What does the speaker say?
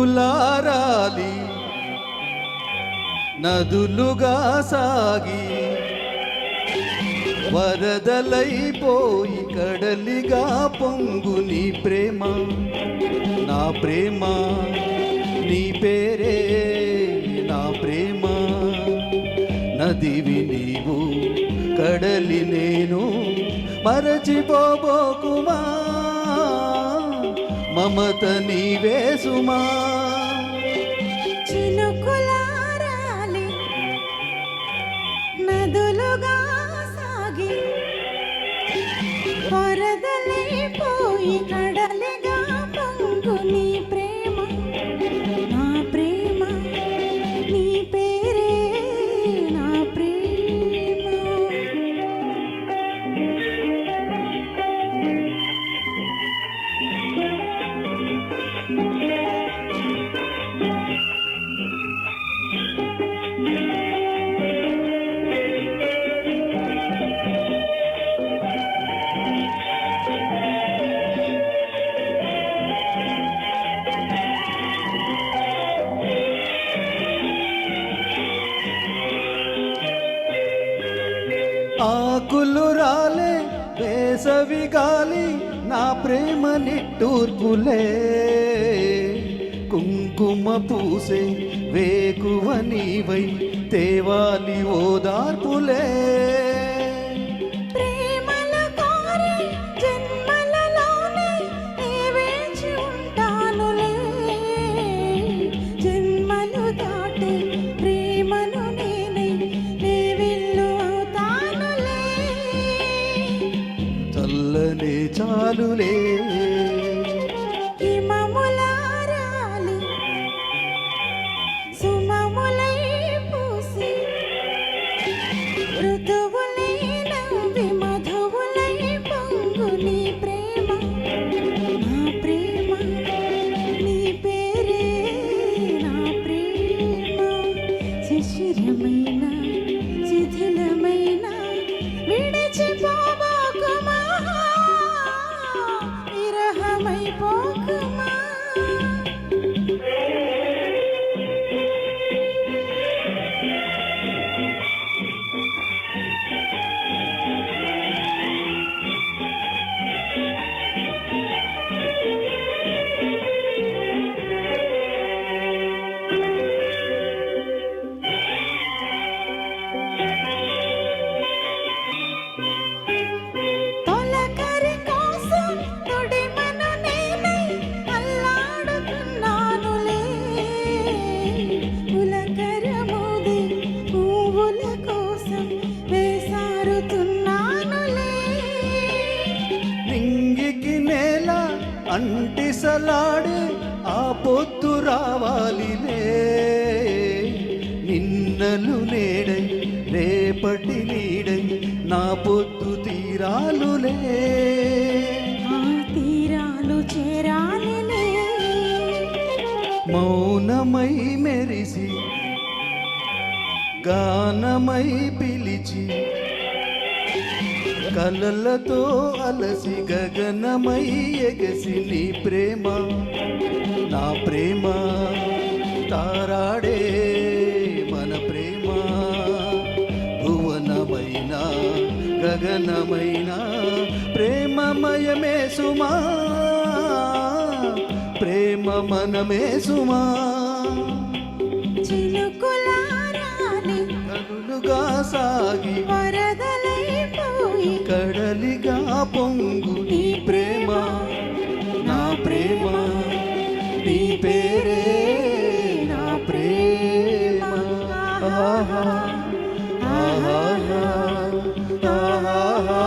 చిన్నుకులారాలి నదులుగా సాగి వరదలైపోయి కడలిగా పొంగు నీ ప్రేమ, నా ప్రేమ, నీ పేరే నా ప్రేమ. నదివి నీవు కడలి నేను మరచిపోబోకుమా, మమత నీవే సుమా. చినుకులారాలి నదులుగా సాగి వరదలైపోయి కడలిగా పొంగు నీ ప్రేమ, నా ప్రేమ, నీ పేరే నా ప్రేమ. ఆకులు రాలే వేసవి గాలి నా ప్రేమ నిట్టూర్పులే, కుంకుమ పూసే వేకువ నీవై తేవాలి ఓదార్పులే. ప్రేమల కోరి జన్మలలోనే నీ వేచి ఉంటానులే, జన్మలు దాటి ప్రేమను నేనే నీ విల్లు అవుతానులే. చల్లనే చాలులే హిమములారాలి సుమములై పూసి ఋతువులై నవ్వి మధువులై పొంగు నీ ప్రేమ, నా ప్రేమ, నీ పేరే నా ప్రేమ. శిశిరమైన శిథిలమైన విడిచిపోబోకుమా, విరహమైపోకుమా. తొలకరి కోసం తొడిమను నేనై అల్లాడుతున్నానులే, పులకరమోది పువ్వుల కోసం వేసారుతున్నానులే. నింగికి నేల అంటిసలాడే ఆ పొద్దు రావాలిలే, నిన్నలు నేడై రేపటి నీడై నా పొద్దు తీరాలులే. ఆ తీరాలు చేరాలిలే, మౌనమై మెరిసి గానమై పిలిచి కలలతో అలసి గగనమై ఎగసి నీ ప్రేమ, నా ప్రేమ, తారాడే మన ప్రేమ. భువనమైన గగనమైన ప్రేమమయమే సుమా, ప్రేమ మనమే సుమా. చినుకులారాలి కనులుగా సాగి వరదలైపోయి కడలిగా పొంగు నీ ప్రేమ, నా ప్రేమ, నీ పేరే నా ప్రేమ. ఆహా, ఆహా, ఆహా.